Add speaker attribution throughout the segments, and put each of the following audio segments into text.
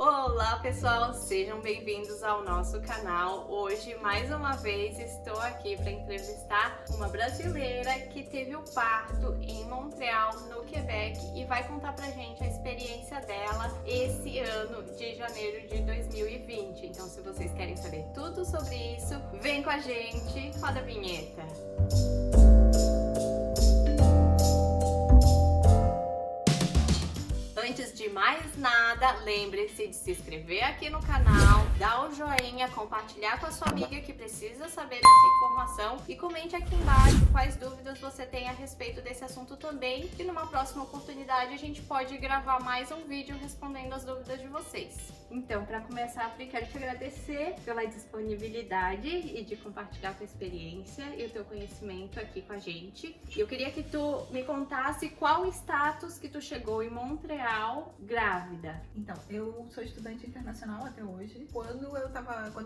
Speaker 1: Olá pessoal, sejam bem-vindos ao nosso canal. Hoje, mais uma vez, estou aqui para entrevistar uma brasileira que teve o parto em Montreal, no Quebec, e vai contar pra gente a experiência dela esse ano de janeiro de 2020. Então, se vocês querem saber tudo sobre isso, vem com a gente, roda a vinheta. Antes de mais nada, lembre-se de se inscrever aqui no canal, dar o joinha, compartilhar com a sua amiga que precisa saber dessa informação e comente aqui embaixo quais dúvidas você tem a respeito desse assunto também, e numa próxima oportunidade a gente pode gravar mais um vídeo respondendo as dúvidas de vocês. Então, para começar, Pri, quero te agradecer pela disponibilidade e de compartilhar a tua experiência e o teu conhecimento aqui com a gente. E eu queria que tu me contasse qual o status que tu chegou em Montreal grávida.
Speaker 2: Então, eu sou estudante internacional até hoje. Quando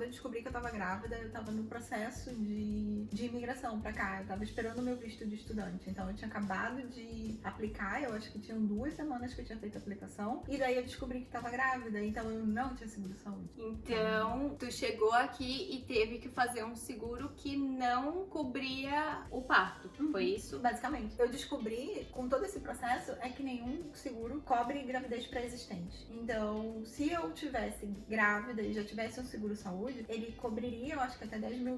Speaker 2: eu descobri que eu tava grávida, eu tava no processo de imigração pra cá. Eu tava esperando o meu visto de estudante. Então, eu tinha acabado de aplicar, eu acho que tinham 2 semanas que eu tinha feito a aplicação. E daí eu descobri que tava grávida, então eu não tinha seguro saúde.
Speaker 1: Então, tu chegou aqui e teve que fazer um seguro que não cobria o parto, foi isso?
Speaker 2: Basicamente. Eu descobri, com todo esse processo, é que nenhum seguro cobre gravidez pré-existente. Então, se eu tivesse grávida e já tivesse um seguro saúde, ele cobriria, eu acho que até $10 mil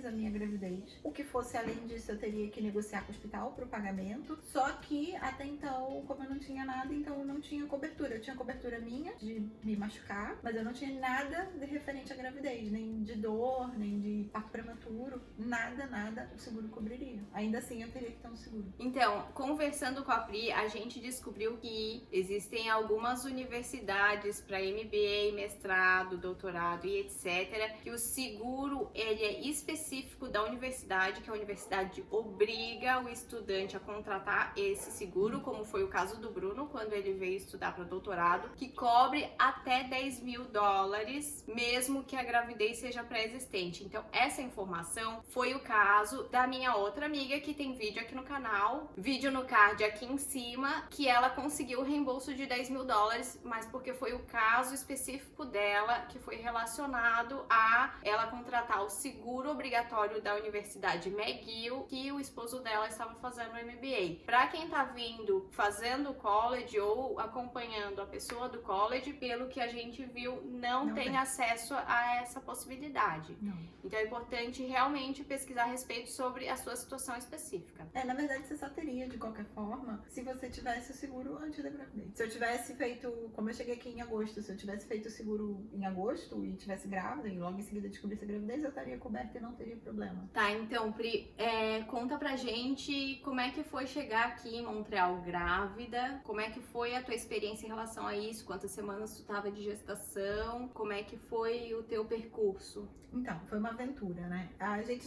Speaker 2: a minha gravidez. O que fosse além disso, eu teria que negociar com o hospital pro pagamento. Só que, até então, como eu não tinha nada, então eu não tinha cobertura. Eu tinha cobertura minha de me machucar, mas eu não tinha nada de referente à gravidez, nem de dor, nem de parto prematuro, nada o seguro cobriria. Ainda assim, eu teria que ter um seguro.
Speaker 1: Então, conversando com a Pri, a gente descobriu que existem algumas universidades para MBA, mestrado, doutorado e etc, que o seguro ele é específico da universidade, que a universidade obriga o estudante a contratar esse seguro, como foi o caso do Bruno, quando ele veio estudar para doutorado, que cobre até $10 mil, mesmo que a gravidez seja pré-existente. Então, essa informação foi o caso da minha outra amiga, que tem vídeo aqui no canal, vídeo no card aqui em cima, que ela conseguiu o reembolso de $10 mil, mas porque foi o caso específico dela, que foi relacionado a ela contratar o seguro obrigatório da Universidade McGill, que o esposo dela estava fazendo o MBA. Para quem tá vindo fazendo o college ou acompanhando a pessoa do college, pelo que a gente viu, não tem acesso a essa possibilidade.
Speaker 2: Não.
Speaker 1: Então é importante realmente pesquisar a respeito sobre a sua situação específica.
Speaker 2: Na verdade, você só teria, de qualquer forma, se você tivesse o seguro antes da gravidez. Se eu tivesse feito, como eu cheguei aqui em agosto, se eu tivesse feito o seguro em agosto e tivesse grávida e logo em seguida descobrisse a gravidez, eu estaria coberta e não teria problema.
Speaker 1: Tá, então, Pri, conta pra gente como é que foi chegar aqui em Montreal grávida, como é que foi a tua experiência em relação a isso, quantas semanas tu tava de gestação, como é que foi o teu percurso?
Speaker 2: Então, foi uma aventura, né? A gente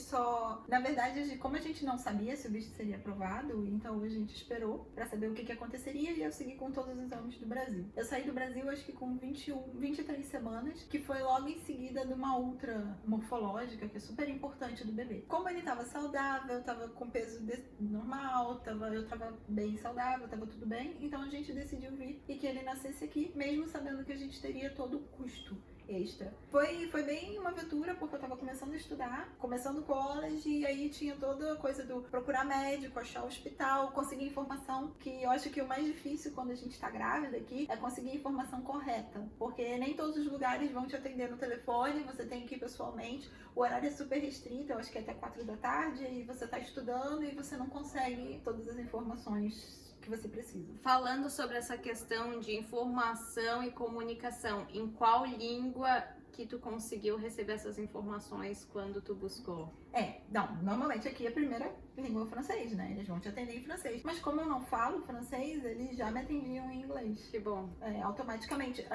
Speaker 2: na verdade, como a gente não sabia se o visto seria aprovado, então a gente esperou pra saber o que aconteceria e eu segui com todos os exames do Brasil. Eu saí do Brasil, acho que com 23 semanas, que foi logo em seguida de uma ultra morfológica, que é super importante do bebê. Como ele tava saudável, tava com peso normal, eu tava bem saudável, tava tudo bem, então a gente decidiu vir e que ele nascesse aqui, mesmo sabendo que a gente teria todo o custo extra. Foi bem uma aventura, porque eu tava começando a estudar, começando o college, e aí tinha toda a coisa do procurar médico, achar hospital, conseguir informação, que eu acho que o mais difícil quando a gente tá grávida aqui é conseguir a informação correta, porque nem todos os lugares vão te atender no telefone, você tem que ir pessoalmente, o horário é super restrito, eu acho que é até 4 da tarde, e você tá estudando e você não consegue todas as informações que você precisa.
Speaker 1: Falando sobre essa questão de informação e comunicação, em qual língua que tu conseguiu receber essas informações quando tu buscou?
Speaker 2: Normalmente aqui a primeira língua é o francês, né? Eles vão te atender em francês. Mas como eu não falo francês, eles já me atendiam em inglês.
Speaker 1: Que bom.
Speaker 2: Automaticamente.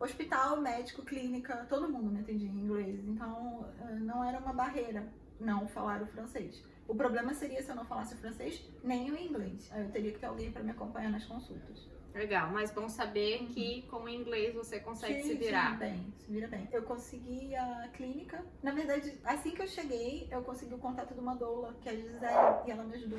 Speaker 2: Hospital, médico, clínica, todo mundo me atendia em inglês. Então, não era uma barreira não falar o francês. O problema seria se eu não falasse o francês nem o inglês. Aí eu teria que ter alguém para me acompanhar nas consultas.
Speaker 1: Legal, mas bom saber que com o inglês você consegue se virar.
Speaker 2: Se vira bem. Eu consegui a clínica. Na verdade, assim que eu cheguei, eu consegui o contato de uma doula, que é a Gisele, e ela me ajudou.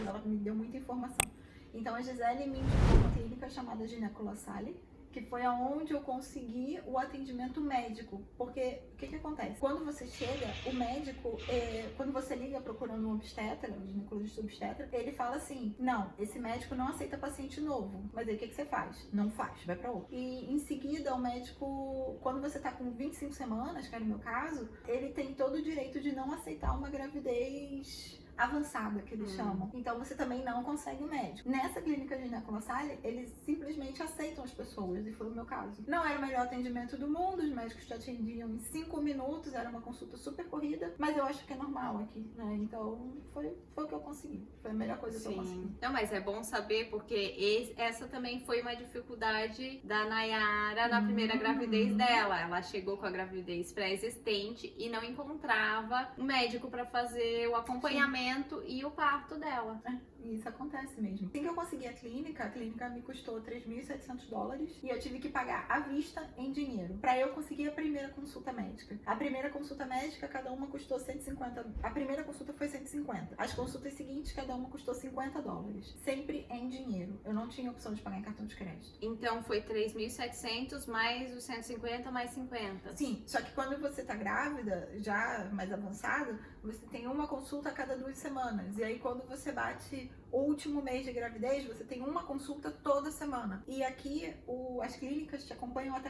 Speaker 2: Ela me deu muita informação. Então a Gisele me indicou uma clínica chamada Gineco La Salle, que foi aonde eu consegui o atendimento médico. Porque o que acontece? Quando você chega, o médico, quando você liga procurando um obstetra, um ginecologista obstetra, ele fala assim: não, esse médico não aceita paciente novo. Mas aí o que você faz? Não faz, vai pra outro. E em seguida, o médico, quando você tá com 25 semanas, que era o meu caso, ele tem todo o direito de não aceitar uma gravidez avançada, que eles chamam. Então você também não consegue o médico. Nessa clínica de ginecologia, eles simplesmente aceitam as pessoas, e foi o meu caso. Não era o melhor atendimento do mundo, os médicos te atendiam em 5 minutos, era uma consulta super corrida, mas eu acho que é normal aqui, né? Então foi o que eu consegui. Foi a melhor coisa que eu consegui.
Speaker 1: Não, mas é bom saber, porque essa também foi uma dificuldade da Nayara na primeira gravidez dela. Ela chegou com a gravidez pré-existente e não encontrava um médico para fazer o acompanhamento e o parto dela.
Speaker 2: Isso acontece mesmo. Assim que eu consegui a clínica me custou $3.700 e eu tive que pagar à vista em dinheiro pra eu conseguir a primeira consulta médica. A primeira consulta médica, cada uma custou 150. A primeira consulta foi 150. As consultas seguintes, cada uma custou $50. Sempre em dinheiro. Eu não tinha opção de pagar em cartão de crédito.
Speaker 1: Então foi 3.700 mais os 150 mais 50.
Speaker 2: Sim, só que quando você tá grávida, já mais avançado, você tem uma consulta a cada 2 semanas. E aí quando você bate o último mês de gravidez, você tem uma consulta toda semana. E aqui as clínicas te acompanham até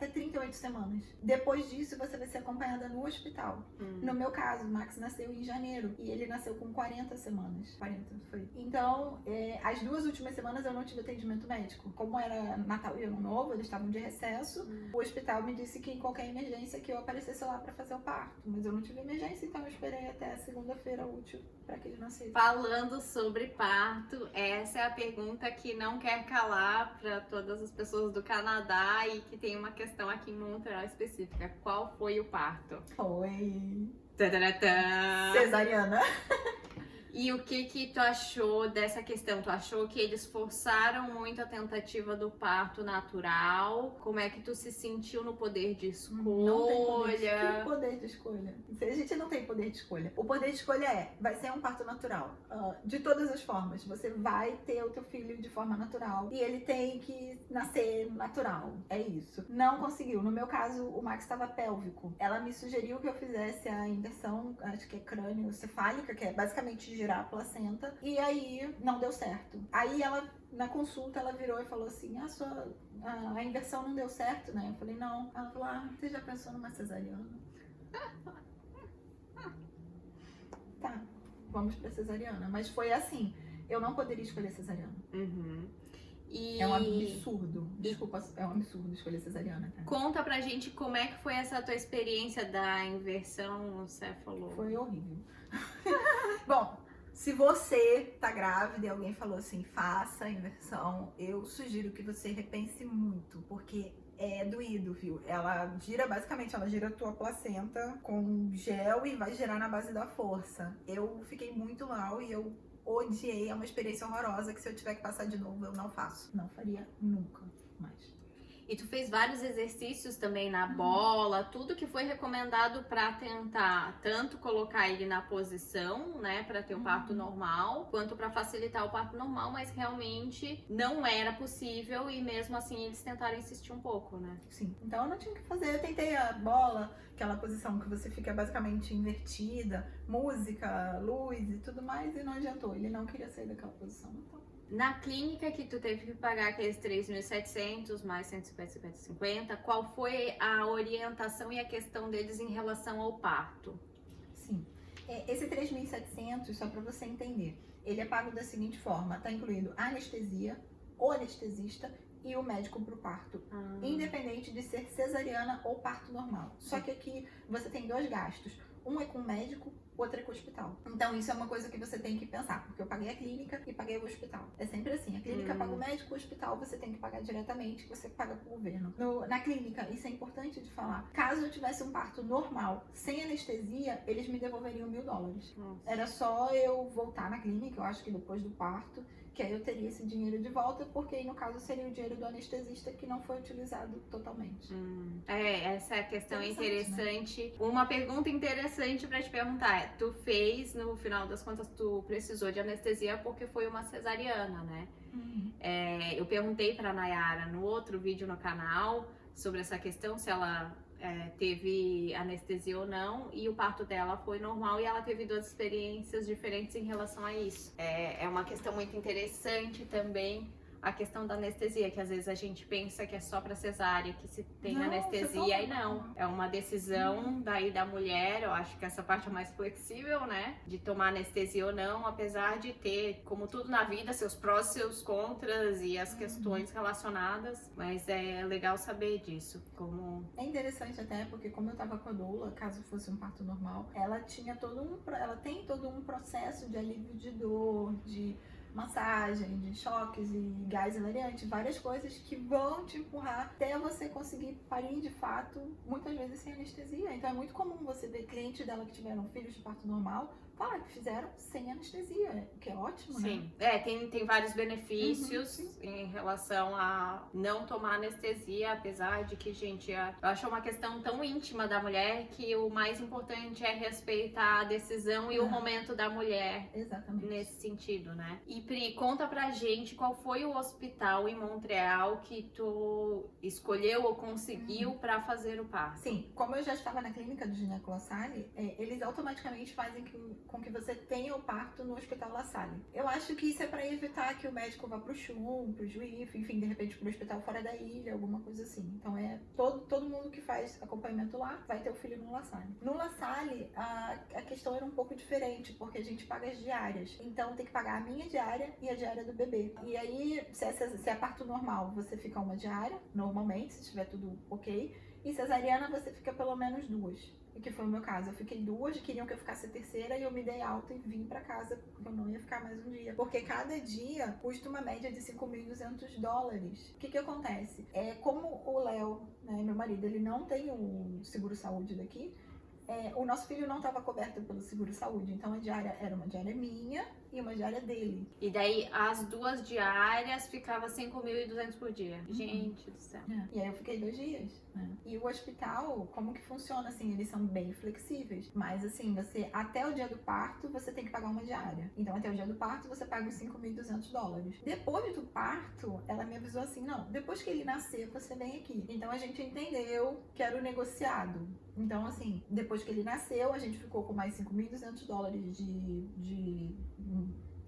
Speaker 2: 38 semanas. Depois disso, você vai ser acompanhada no hospital. No meu caso, o Max nasceu em janeiro e ele nasceu com 40 semanas. 40 foi. Então, as 2 últimas semanas eu não tive atendimento médico. Como era Natal e Ano Novo, eles estavam de recesso. O hospital me disse que em qualquer emergência que eu aparecesse lá pra fazer o parto. Mas eu não tive emergência, então eu esperei até a segunda-feira útil pra que ele nascesse.
Speaker 1: Falando sobre parto, essa é a pergunta que não quer calar para todas as pessoas do Canadá e que tem uma questão aqui em Montreal específica. Qual foi o parto?
Speaker 2: Foi
Speaker 1: Tadaratã!
Speaker 2: cesariana.
Speaker 1: E o que tu achou dessa questão? Tu achou que eles forçaram muito a tentativa do parto natural? Como é que tu se sentiu no poder de escolha?
Speaker 2: Não tem poder de escolha. A gente não tem poder de escolha. O poder de escolha vai ser um parto natural. De todas as formas. Você vai ter o teu filho de forma natural. E ele tem que nascer natural. É isso. Não conseguiu. No meu caso, o Max estava pélvico. Ela me sugeriu que eu fizesse a inversão, acho que é crânio-cefálica, que é basicamente girar a placenta, e aí não deu certo. Aí ela, na consulta, ela virou e falou assim: a inversão não deu certo, né? Eu falei: não. Ela falou: você já pensou numa cesariana? Tá, vamos pra cesariana. Mas foi assim, eu não poderia escolher cesariana. É um absurdo. Desculpa, é um absurdo escolher cesariana. Tá?
Speaker 1: Conta pra gente como é que foi essa tua experiência da inversão céfalo.
Speaker 2: Foi horrível. Bom, se você tá grávida e alguém falou assim, faça a inversão, eu sugiro que você repense muito, porque é doído, viu? Basicamente, ela gira a tua placenta com gel e vai girar na base da força. Eu fiquei muito mal e eu odiei, é uma experiência horrorosa que se eu tiver que passar de novo, eu não faço. Não faria nunca mais.
Speaker 1: E tu fez vários exercícios também na bola, tudo que foi recomendado para tentar tanto colocar ele na posição, né, para ter o parto normal, quanto para facilitar o parto normal, mas realmente não era possível e mesmo assim eles tentaram insistir um pouco, né?
Speaker 2: Sim, então eu não tinha o que fazer, eu tentei a bola, aquela posição que você fica basicamente invertida, música, luz e tudo mais, e não adiantou, ele não queria sair daquela posição, então...
Speaker 1: Na clínica que tu teve que pagar aqueles 3.700 mais 150, qual foi a orientação e a questão deles em relação ao parto?
Speaker 2: Sim, esse 3.700, só para você entender, ele é pago da seguinte forma: tá incluído a anestesia, o anestesista e o médico pro parto, independente de ser cesariana ou parto normal. Só que aqui você tem 2 gastos, um é com o médico, outro é com o hospital. Então isso é uma coisa que você tem que pensar, porque eu paguei a clínica e paguei o hospital. É sempre assim, a clínica paga o médico, o hospital você tem que pagar diretamente, que você paga pro governo. Na clínica, isso é importante de falar, caso eu tivesse um parto normal, sem anestesia, eles me devolveriam $1.000. Era só eu voltar na clínica, eu acho que depois do parto, que aí eu teria esse dinheiro de volta, porque aí no caso seria o dinheiro do anestesista que não foi utilizado totalmente.
Speaker 1: Essa é a questão
Speaker 2: Interessante,
Speaker 1: interessante. Uma pergunta interessante pra te perguntar é, tu fez, no final das contas, tu precisou de anestesia porque foi uma cesariana, né? Eu perguntei pra Nayara no outro vídeo no canal sobre essa questão, se ela teve anestesia ou não, e o parto dela foi normal e ela teve 2 experiências diferentes em relação a isso. É uma questão muito interessante também, a questão da anestesia, que às vezes a gente pensa que é só para cesárea que se tem
Speaker 2: Não,
Speaker 1: anestesia, e não. É uma decisão daí da mulher, eu acho que essa parte é mais flexível, né? De tomar anestesia ou não, apesar de ter, como tudo na vida, seus prós, seus contras e as questões relacionadas, mas é legal saber disso.
Speaker 2: É interessante até, porque como eu tava com a doula, caso fosse um parto normal, ela tem todo um processo de alívio de dor, de massagem, de choques e gás hilariante, várias coisas que vão te empurrar até você conseguir parir de fato, muitas vezes sem anestesia. Então é muito comum você ver clientes dela que tiveram filhos de parto normal falar que fizeram sem anestesia, o que é ótimo,
Speaker 1: Sim.
Speaker 2: né?
Speaker 1: Tem vários benefícios em relação a não tomar anestesia, apesar de que, gente, eu acho uma questão tão íntima da mulher que o mais importante é respeitar a decisão e o momento da mulher.
Speaker 2: Exatamente.
Speaker 1: Nesse sentido, né? E Pri, conta pra gente qual foi o hospital em Montreal que tu escolheu ou conseguiu pra fazer o parto.
Speaker 2: Sim, como eu já estava na clínica do Gineco La Salle, eles automaticamente fazem com que você tenha o parto no Hospital La Salle. Eu acho que isso é para evitar que o médico vá pro CHUM, pro Juif, enfim, de repente pro hospital fora da ilha, alguma coisa assim. Então todo mundo que faz acompanhamento lá vai ter o filho no La Salle. No La Salle, a questão era um pouco diferente, porque a gente paga as diárias. Então tem que pagar a minha diária e a diária do bebê. E aí, se é parto normal, você fica uma diária, normalmente, se estiver tudo ok. E cesariana você fica pelo menos 2, que foi o meu caso. Eu fiquei 2, queriam que eu ficasse a terceira e eu me dei alta e vim pra casa, porque eu não ia ficar mais um dia. Porque cada dia custa uma média de $5.200. O que acontece? Como o Léo, né, meu marido, ele não tem o seguro-saúde daqui, o nosso filho não estava coberto pelo seguro-saúde, então a diária era uma diária minha e uma diária dele.
Speaker 1: E daí as 2 diárias ficava 5.200 por dia. Gente do céu.
Speaker 2: E aí eu fiquei 2 dias, né? E o hospital, como que funciona assim? Eles são bem flexíveis, mas assim, você até o dia do parto você tem que pagar uma diária. Então até o dia do parto você paga os $5.200. Depois do parto, ela me avisou assim, não, depois que ele nascer você vem aqui. Então a gente entendeu que era o negociado. Então assim, depois que ele nasceu, a gente ficou com mais $5.200 de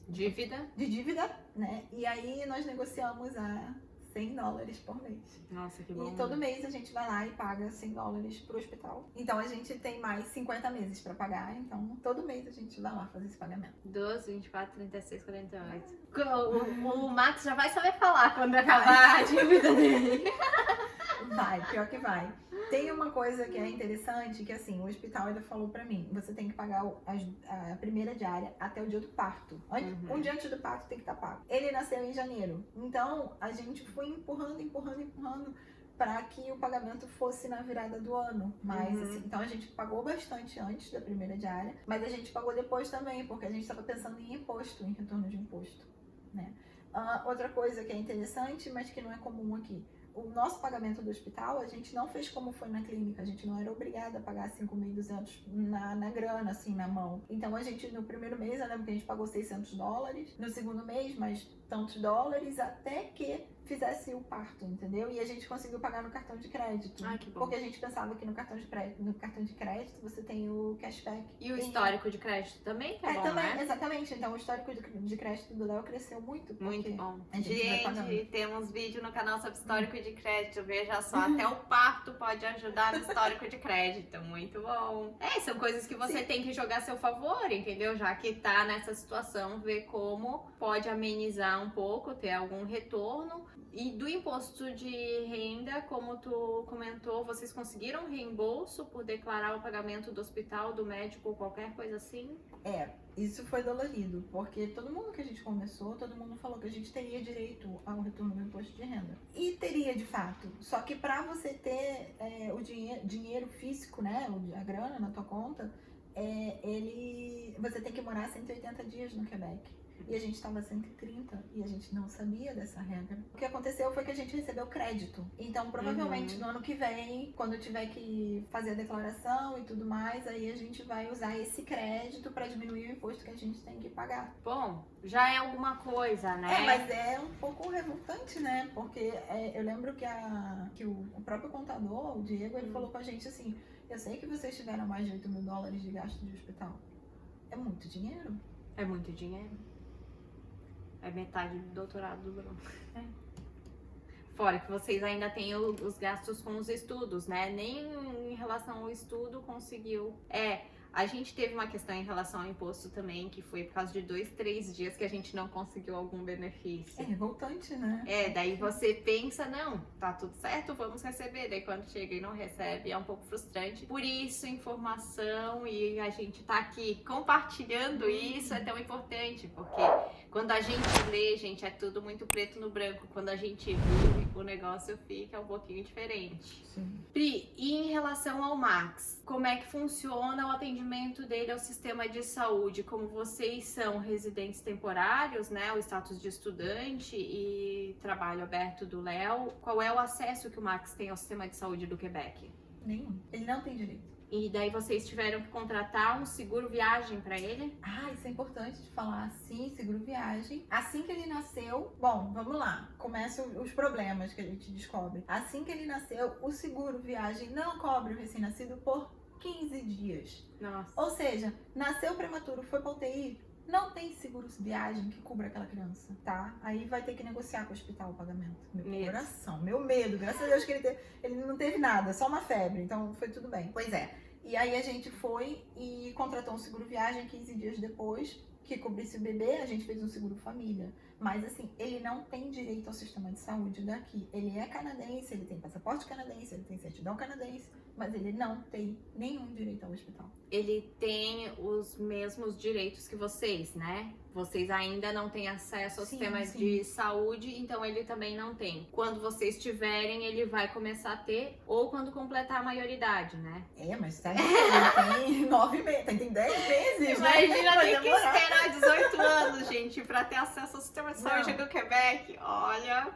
Speaker 2: dívida, né? E aí nós negociamos a $100 por mês.
Speaker 1: Nossa, que bom.
Speaker 2: E todo mês a gente vai lá e paga $100 pro hospital. Então a gente tem mais 50 meses pra pagar. Então todo mês a gente vai lá fazer esse pagamento.
Speaker 1: 12, 24, 36, 48. O Max já vai saber falar quando acabar a dívida dele.
Speaker 2: Vai, pior que vai. Tem uma coisa que é interessante, que assim, o hospital ainda falou pra mim, você tem que pagar a primeira diária até o dia do parto. Um dia antes do parto tem que estar pago. Ele nasceu em janeiro, então a gente foi empurrando para que o pagamento fosse na virada do ano. Mas assim, então a gente pagou bastante antes da primeira diária, mas a gente pagou depois também, porque a gente estava pensando em imposto, em retorno de imposto, né? Outra coisa que é interessante, mas que não é comum aqui. O nosso pagamento do hospital, a gente não fez como foi na clínica, a gente não era obrigada a pagar $5.200 na grana, assim, na mão. Então a gente, no primeiro mês, eu lembro que a gente pagou $600, no segundo mês, mais tantos dólares, até que fizesse o parto, entendeu? E a gente conseguiu pagar no cartão de crédito.
Speaker 1: Ai, que bom.
Speaker 2: Porque a gente pensava que no cartão de crédito você tem o cashback.
Speaker 1: E o histórico de crédito também, que é bom,
Speaker 2: também,
Speaker 1: né?
Speaker 2: Exatamente. Então o histórico de crédito do Léo cresceu muito.
Speaker 1: Muito bom.
Speaker 2: A gente vai pagando.
Speaker 1: Gente, temos vídeo no canal sobre histórico de crédito. Veja só, até o parto pode ajudar no histórico de crédito. Muito bom. São coisas que você tem que jogar a seu favor, entendeu? Já que tá nessa situação, ver como pode amenizar um pouco, ter algum retorno. E do imposto de renda, como tu comentou, vocês conseguiram reembolso por declarar o pagamento do hospital, do médico ou qualquer coisa assim?
Speaker 2: Isso foi dolorido, porque todo mundo que a gente conversou, todo mundo falou que a gente teria direito ao retorno do imposto de renda. E teria de fato, só que para você ter o dinheiro físico, né, a grana na tua conta, você tem que morar 180 dias no Quebec. e a gente estava 130 e a gente não sabia dessa regra. O que aconteceu foi que a gente recebeu crédito. Então, provavelmente no ano que vem, quando eu tiver que fazer a declaração e tudo mais, aí a gente vai usar esse crédito para diminuir o imposto que a gente tem que pagar.
Speaker 1: Bom, já é alguma coisa, né?
Speaker 2: Mas é um pouco revoltante, né? Porque eu lembro que o próprio contador, o Diego, ele falou com a gente assim: eu sei que vocês tiveram mais de 8 mil dólares de gasto de hospital. É muito dinheiro.
Speaker 1: É muito dinheiro. É metade do doutorado do Bruno. Fora que vocês ainda têm os gastos com os estudos, né? Nem em relação ao estudo conseguiu. A gente teve uma questão em relação ao imposto também, que foi por causa de 2, 3 dias que a gente não conseguiu algum benefício.
Speaker 2: É revoltante, né?
Speaker 1: Daí você pensa, não, tá tudo certo, vamos receber. Daí quando chega e não recebe, é um pouco frustrante. Por isso, informação e a gente tá aqui compartilhando isso é tão importante, porque quando a gente lê, gente, é tudo muito preto no branco. Quando a gente vive, o negócio fica um pouquinho diferente.
Speaker 2: Sim.
Speaker 1: Pri, e em relação ao Max, como é que funciona o atendimento dele ao sistema de saúde? Como vocês são residentes temporários, né, o status de estudante e trabalho aberto do Léo, qual é o acesso que o Max tem ao sistema de saúde do Quebec?
Speaker 2: Nenhum. Ele não tem direito.
Speaker 1: E daí vocês tiveram que contratar um seguro viagem para ele?
Speaker 2: Isso é importante de falar. Sim, seguro viagem. Assim que ele nasceu, bom, vamos lá. Começam os problemas que a gente descobre. Assim que ele nasceu, o seguro viagem não cobre o recém-nascido por 15 dias.
Speaker 1: Nossa.
Speaker 2: Ou seja, nasceu prematuro, foi pra UTI, não tem seguro viagem que cubra aquela criança, tá? Aí vai ter que negociar com o hospital o pagamento. Meu coração, meu medo. Graças a Deus que ele não teve nada, só uma febre, então foi tudo bem. Pois é. E aí a gente foi e contratou um seguro viagem 15 dias depois, que cobrisse o bebê, a gente fez um seguro família. Mas assim, ele não tem direito ao sistema de saúde daqui. Ele é canadense, ele tem passaporte canadense, ele tem certidão canadense, mas ele não tem nenhum direito ao hospital.
Speaker 1: Ele tem os mesmos direitos que vocês, né? Vocês ainda não têm acesso ao sistema de saúde, então ele também não tem. Quando vocês tiverem, ele vai começar a ter, ou quando completar a maioridade, né?
Speaker 2: Mas tá ele tem 9 meses, tem 10 meses,
Speaker 1: Imagina,
Speaker 2: né?
Speaker 1: tem que esperar 18 anos, gente, pra ter acesso ao sistema de saúde do Quebec. Olha...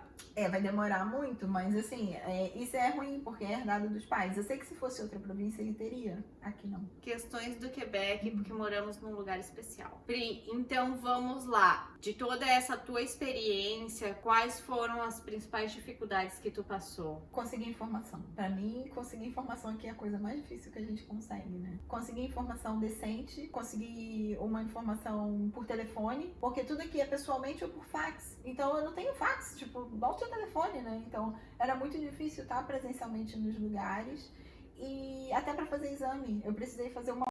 Speaker 2: vai demorar muito, mas assim, isso é ruim, porque é herdado dos pais. Eu sei que se fosse outra província, ele teria. Aqui não.
Speaker 1: Questões do Quebec, porque moramos num lugar especial. Pri, então vamos lá. De toda essa tua experiência, quais foram as principais dificuldades que tu passou?
Speaker 2: Conseguir informação. Pra mim, conseguir informação aqui é a coisa mais difícil que a gente consegue, né? Conseguir informação decente, conseguir uma informação por telefone, porque tudo aqui é pessoalmente ou por fax. Então eu não tenho fax, tipo, volte ao telefone, né? Então era muito difícil estar presencialmente nos lugares. E até para fazer exame, eu precisei fazer um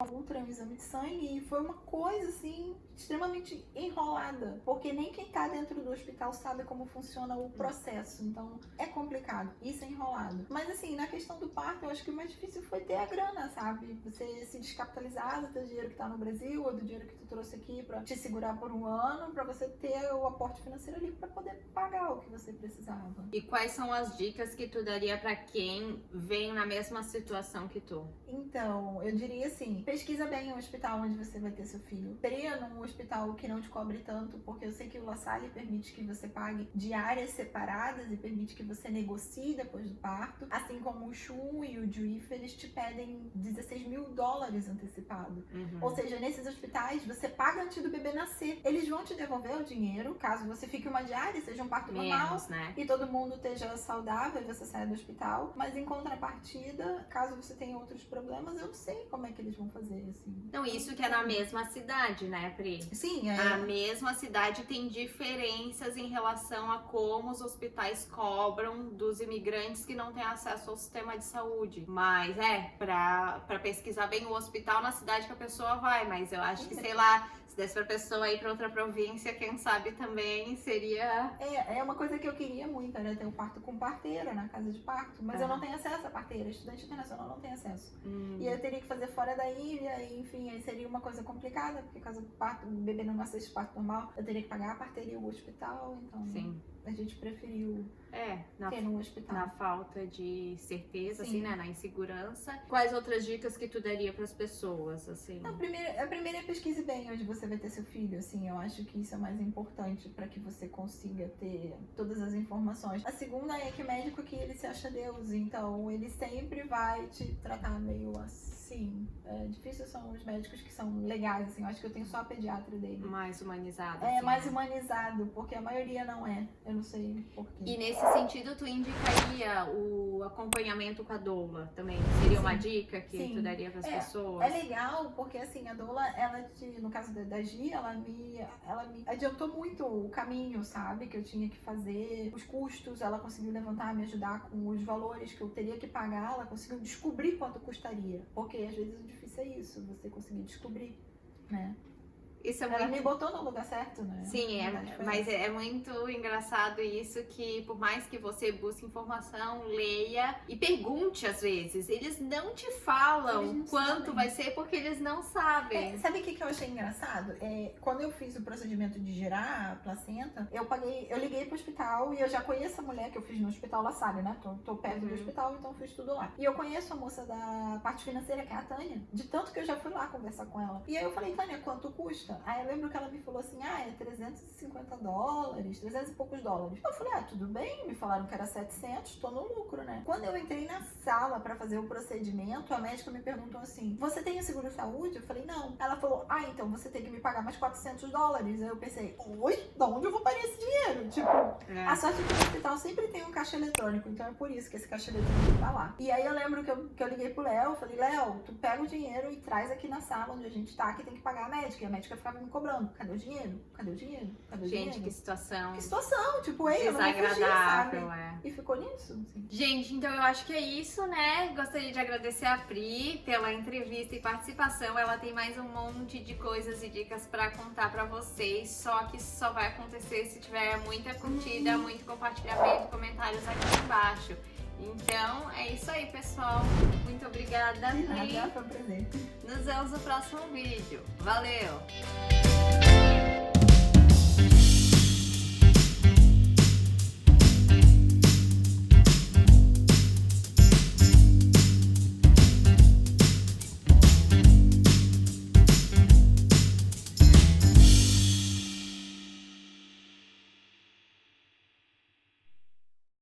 Speaker 2: exame de sangue, e foi uma coisa assim extremamente enrolada, porque nem quem tá dentro do hospital sabe como funciona o processo, então é complicado, isso é enrolado. Mas assim, na questão do parto, eu acho que o mais difícil foi ter a grana, sabe? Você se descapitalizar do teu dinheiro que tá no Brasil, ou do dinheiro que tu trouxe aqui pra te segurar por um ano, pra você ter o aporte financeiro ali pra poder pagar o que você precisava.
Speaker 1: E quais são as dicas que tu daria pra quem vem na mesma situação que tu?
Speaker 2: Então, eu diria assim, pesquisa bem o hospital onde você vai ter seu filho. Teria num hospital que não te cobre tanto, porque eu sei que o La Salle permite que você pague diárias separadas e permite que você negocie depois do parto. Assim como o CHU e o DUIF, eles te pedem 16 mil dólares antecipado. Ou seja, nesses hospitais, você paga antes do bebê nascer. Eles vão te devolver o dinheiro, caso você fique uma diária, seja um parto normal,
Speaker 1: né?
Speaker 2: E todo mundo esteja saudável e você saia do hospital. Mas em contrapartida, caso você tenha outros problemas, eu não sei como é que eles vão fazer, assim.
Speaker 1: Então, isso que é na mesma cidade, né, Pri?
Speaker 2: Sim,
Speaker 1: A mesma cidade tem diferenças em relação a como os hospitais cobram dos imigrantes que não têm acesso ao sistema de saúde. Mas pra pesquisar bem o hospital na cidade que a pessoa vai. Mas eu acho que, sei lá, se desse pra pessoa ir pra outra província, quem sabe também seria...
Speaker 2: É uma coisa que eu queria muito, era ter um parto com parteira na casa de parto. Mas eu não tenho acesso à parteira. Estudante internacional não tem acesso. E eu teria que fazer fora da ilha, e, enfim, aí seria uma coisa complicada, porque caso o bebê não nascesse de parto normal, eu teria que pagar a parteira e o hospital, então...
Speaker 1: Sim.
Speaker 2: a gente preferiu
Speaker 1: na
Speaker 2: ter no hospital.
Speaker 1: Na falta de certeza,
Speaker 2: Sim.
Speaker 1: assim, né? Na insegurança. Quais outras dicas que tu daria para as pessoas, assim?
Speaker 2: A primeira é pesquise bem onde você vai ter seu filho, assim, eu acho que isso é mais importante para que você consiga ter todas as informações. A segunda é que o médico aqui, ele se acha Deus, então ele sempre vai te tratar meio assim. Difícil são os médicos que são legais, assim, eu acho que eu tenho só a pediatra dele.
Speaker 1: Mais humanizado.
Speaker 2: É,
Speaker 1: assim,
Speaker 2: mais
Speaker 1: né?
Speaker 2: humanizado, porque a maioria não é, eu não sei porquê.
Speaker 1: E nesse sentido, tu indicaria o acompanhamento com a doula também? Seria uma dica que tu daria para as pessoas?
Speaker 2: É legal, porque assim, a doula, no caso da Gi, ela me adiantou muito o caminho, sabe? Que eu tinha que fazer, os custos, ela conseguiu levantar, me ajudar com os valores que eu teria que pagar, ela conseguiu descobrir quanto custaria. Porque às vezes o difícil é isso, você conseguir descobrir, né?
Speaker 1: Isso é
Speaker 2: Ela
Speaker 1: muito...
Speaker 2: me botou no lugar certo, né?
Speaker 1: Sim, mas é muito engraçado isso que por mais que você busque informação, leia e pergunte às vezes, eles não te falam quanto vai ser porque eles não sabem.
Speaker 2: Sabe o que eu achei engraçado? Quando eu fiz o procedimento de girar a placenta, eu liguei pro hospital e eu já conheço a mulher que eu fiz no hospital La Salle, né? Tô perto do hospital, então fiz tudo lá. E eu conheço a moça da parte financeira, que é a Tânia, de tanto que eu já fui lá conversar com ela. E aí eu falei, Tânia, quanto custa? Aí eu lembro que ela me falou assim, é $350, 300 e poucos dólares. Eu falei, tudo bem, me falaram que era 700, tô no lucro, né? Quando eu entrei na sala pra fazer o procedimento, a médica me perguntou assim, você tem seguro de saúde? Eu falei, não. Ela falou, então você tem que me pagar mais $400. Aí eu pensei, oi? De onde eu vou pagar esse dinheiro? Tipo, a sorte é que no hospital sempre tem um caixa eletrônico, então é por isso que esse caixa eletrônico tá lá. E aí eu lembro que eu liguei pro Léo, falei, Léo, tu pega o dinheiro e traz aqui na sala onde a gente tá, que tem que pagar a médica. E a médica ficava me cobrando, cadê o dinheiro? Cadê o dinheiro? Cadê o dinheiro?
Speaker 1: Gente, que situação.
Speaker 2: Que situação, tipo, eu não vou fugir,
Speaker 1: desagradável,
Speaker 2: sabe? E ficou nisso. Assim.
Speaker 1: Gente, então eu acho que é isso, né? Gostaria de agradecer a Pri pela entrevista e participação. Ela tem mais um monte de coisas e dicas pra contar pra vocês, só que isso só vai acontecer se tiver muita curtida, muito compartilhamento, comentários aqui embaixo. Então, é isso aí, pessoal. Muito obrigada, Pri.
Speaker 2: Nada, foi um prazer.
Speaker 1: Nos vemos no próximo vídeo. Valeu!